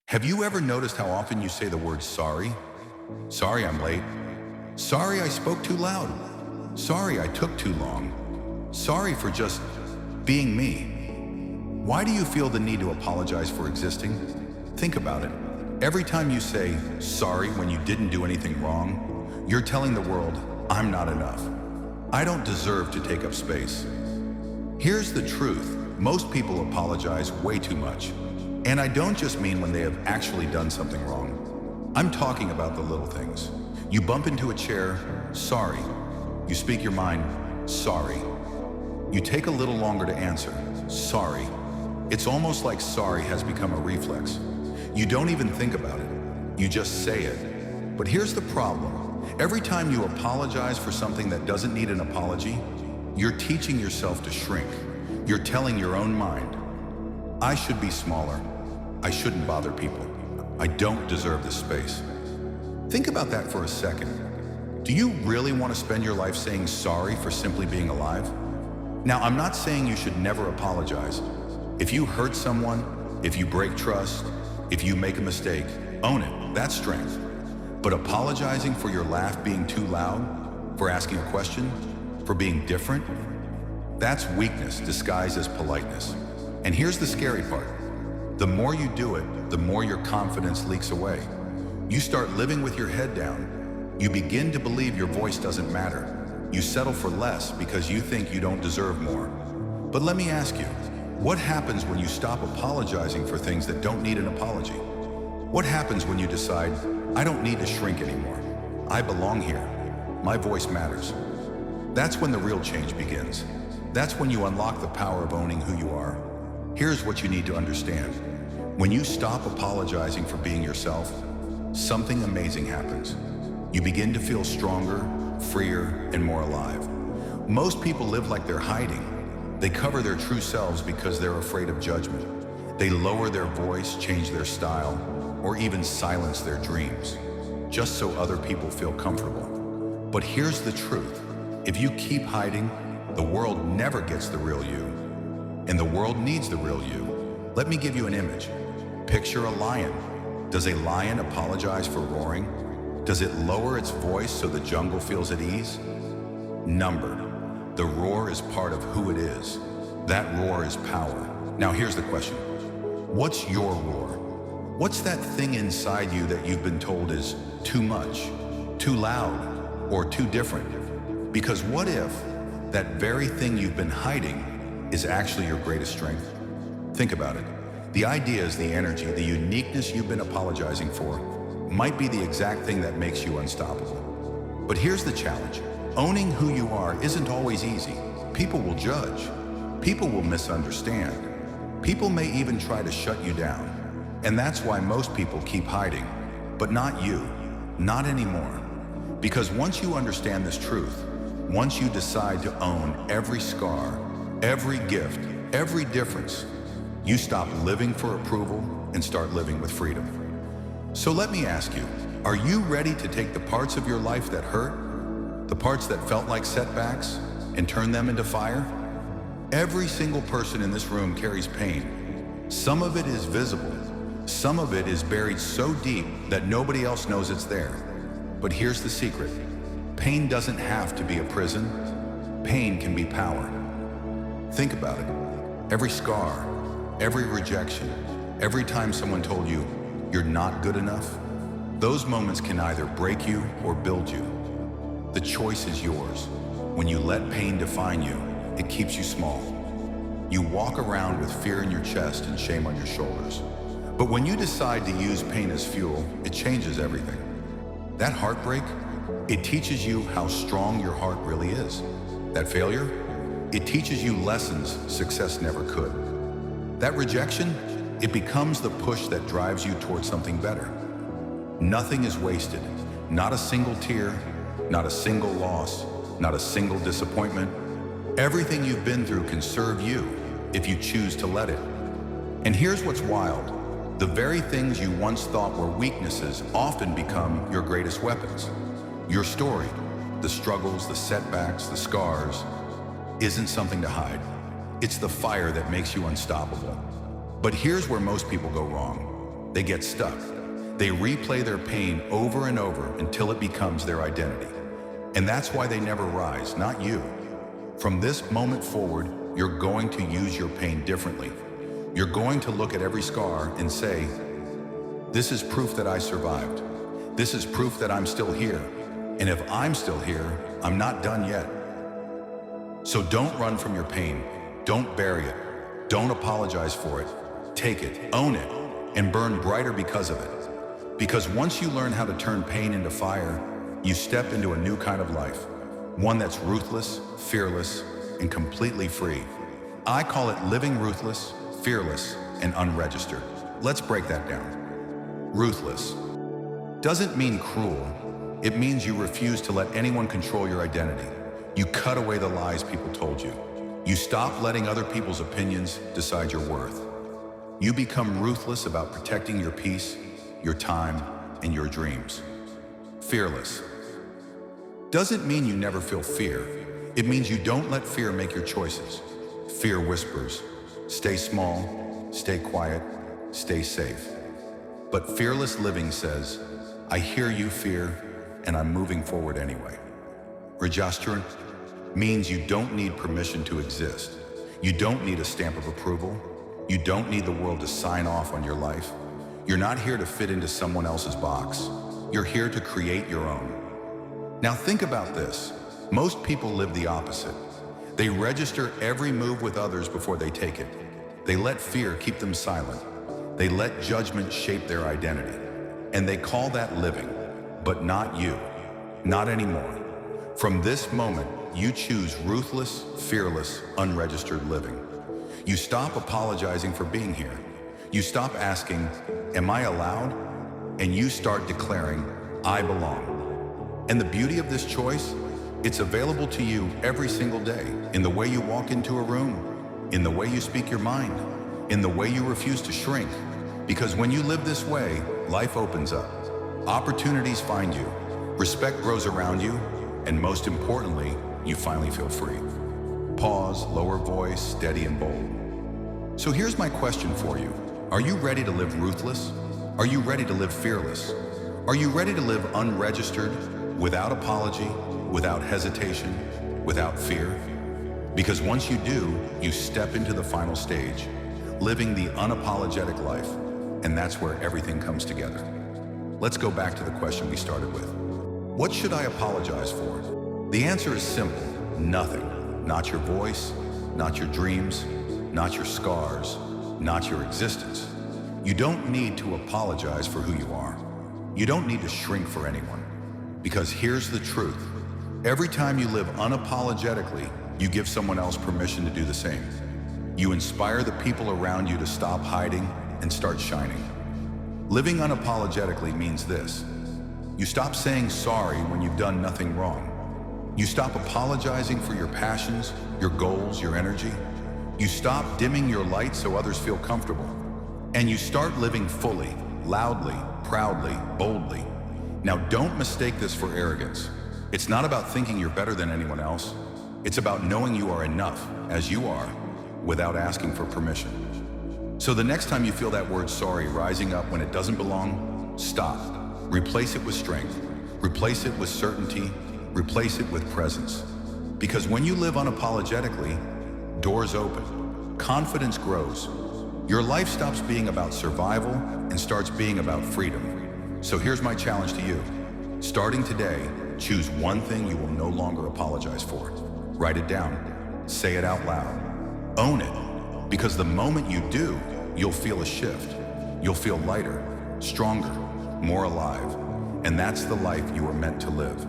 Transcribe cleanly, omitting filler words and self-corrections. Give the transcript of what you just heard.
Have you ever noticed how often you say the word sorry? Sorry I'm late. Sorry I spoke too loud. Sorry I took too long. Sorry for just being me. Why do you feel the need to apologize for existing? Think about it. Every time you say sorry when you didn't do anything wrong, you're telling the world, I'm not enough. I don't deserve to take up space. Here's the truth. Most people apologize way too much. And I don't just mean when they have actually done something wrong. I'm talking about the little things. You bump into a chair, sorry. You speak your mind, sorry. You take a little longer to answer, sorry. It's almost like sorry has become a reflex. You don't even think about it. You just say it. But here's the problem. Every time you apologize for something that doesn't need an apology, you're teaching yourself to shrink. You're telling your own mind, I should be smaller. I shouldn't bother people. I don't deserve this space. Think about that for a second. Do you really want to spend your life saying sorry for simply being alive? Now, I'm not saying you should never apologize. If you hurt someone, if you break trust, if you make a mistake, own it. That's strength. But apologizing for your laugh being too loud, for asking a question, for being different, that's weakness disguised as politeness. And here's the scary part. The more you do it, the more your confidence leaks away. You start living with your head down. You begin to believe your voice doesn't matter. You settle for less because you think you don't deserve more. But let me ask you, what happens when you stop apologizing for things that don't need an apology? What happens when you decide, I don't need to shrink anymore. I belong here. My voice matters. That's when the real change begins. That's when you unlock the power of owning who you are. Here's what you need to understand. When you stop apologizing for being yourself, something amazing happens. You begin to feel stronger, freer, and more alive. Most people live like they're hiding. They cover their true selves because they're afraid of judgment. They lower their voice, change their style, or even silence their dreams, just so other people feel comfortable. But here's the truth. If you keep hiding, the world never gets the real you. And the world needs the real you. Let me give you an image. Picture a lion. Does a lion apologize for roaring? Does it lower its voice so the jungle feels at ease? Number. The roar is part of who it is. That roar is power. Now here's the question. What's your roar? What's that thing inside you that you've been told is too much, too loud, or too different? Because what if that very thing you've been hiding is actually your greatest strength? Think about it. The ideas, the energy, the uniqueness you've been apologizing for might be the exact thing that makes you unstoppable. But here's the challenge. Owning who you are isn't always easy. People will judge. People will misunderstand. People may even try to shut you down. And that's why most people keep hiding. But not you. Not anymore. Because once you understand this truth, once you decide to own every scar, every gift, every difference, you stop living for approval and start living with freedom. So let me ask you, are you ready to take the parts of your life that hurt, the parts that felt like setbacks, and turn them into fire? Every single person in this room carries pain. Some of it is visible. Some of it is buried so deep that nobody else knows it's there. But here's the secret. Pain doesn't have to be a prison. Pain can be power. Think about it. Every scar, every rejection, every time someone told you you're not good enough, those moments can either break you or build you. The choice is yours. When you let pain define you, it keeps you small. You walk around with fear in your chest and shame on your shoulders. But when you decide to use pain as fuel, it changes everything. That heartbreak, it teaches you how strong your heart really is. That failure, it teaches you lessons success never could. That rejection, it becomes the push that drives you towards something better. Nothing is wasted. Not a single tear, not a single loss, not a single disappointment. Everything you've been through can serve you if you choose to let it. And here's what's wild. The very things you once thought were weaknesses often become your greatest weapons. Your story, the struggles, the setbacks, the scars, isn't something to hide. It's the fire that makes you unstoppable. But here's where most people go wrong. They get stuck. They replay their pain over and over until it becomes their identity. And that's why they never rise, not you. From this moment forward, you're going to use your pain differently. You're going to look at every scar and say, this is proof that I survived. This is proof that I'm still here. And if I'm still here, I'm not done yet. So don't run from your pain. Don't bury it. Don't apologize for it. Take it, own it, and burn brighter because of it. Because once you learn how to turn pain into fire, you step into a new kind of life. One that's ruthless, fearless, and completely free. I call it living ruthless, fearless, and unregistered. Let's break that down. Ruthless doesn't mean cruel. It means you refuse to let anyone control your identity. You cut away the lies people told you. You stop letting other people's opinions decide your worth. You become ruthless about protecting your peace, your time, and your dreams. Fearless doesn't mean you never feel fear. It means you don't let fear make your choices. Fear whispers, stay small, stay quiet, stay safe. But fearless living says, I hear you, fear, and I'm moving forward anyway. Registrant means you don't need permission to exist. You don't need a stamp of approval. You don't need the world to sign off on your life. You're not here to fit into someone else's box. You're here to create your own. Now think about this. Most people live the opposite. They register every move with others before they take it. They let fear keep them silent. They let judgment shape their identity. And they call that living, but not you, not anymore. From this moment, you choose ruthless, fearless, unregistered living. You stop apologizing for being here. You stop asking, am I allowed? And you start declaring, I belong. And the beauty of this choice, it's available to you every single day, in the way you walk into a room, in the way you speak your mind, in the way you refuse to shrink. Because when you live this way, life opens up. Opportunities find you, respect grows around you, and most importantly, you finally feel free. Pause, lower voice, steady and bold. So here's my question for you. Are you ready to live ruthless? Are you ready to live fearless? Are you ready to live unregistered, without apology, without hesitation, without fear? Because once you do, you step into the final stage, living the unapologetic life, and that's where everything comes together. Let's go back to the question we started with. What should I apologize for? The answer is simple, nothing. Not your voice, not your dreams, not your scars, not your existence. You don't need to apologize for who you are. You don't need to shrink for anyone. Because here's the truth. Every time you live unapologetically, you give someone else permission to do the same. You inspire the people around you to stop hiding and start shining. Living unapologetically means this. You stop saying sorry when you've done nothing wrong. You stop apologizing for your passions, your goals, your energy. You stop dimming your light so others feel comfortable. And you start living fully, loudly, proudly, boldly. Now don't mistake this for arrogance. It's not about thinking you're better than anyone else. It's about knowing you are enough as you are without asking for permission. So the next time you feel that word sorry rising up when it doesn't belong, stop. Replace it with strength. Replace it with certainty. Replace it with presence. Because when you live unapologetically, doors open. Confidence grows. Your life stops being about survival and starts being about freedom. So here's my challenge to you. Starting today, choose one thing you will no longer apologize for. Write it down. Say it out loud. Own it. Because the moment you do, you'll feel a shift. You'll feel lighter, stronger, more alive. And that's the life you were meant to live.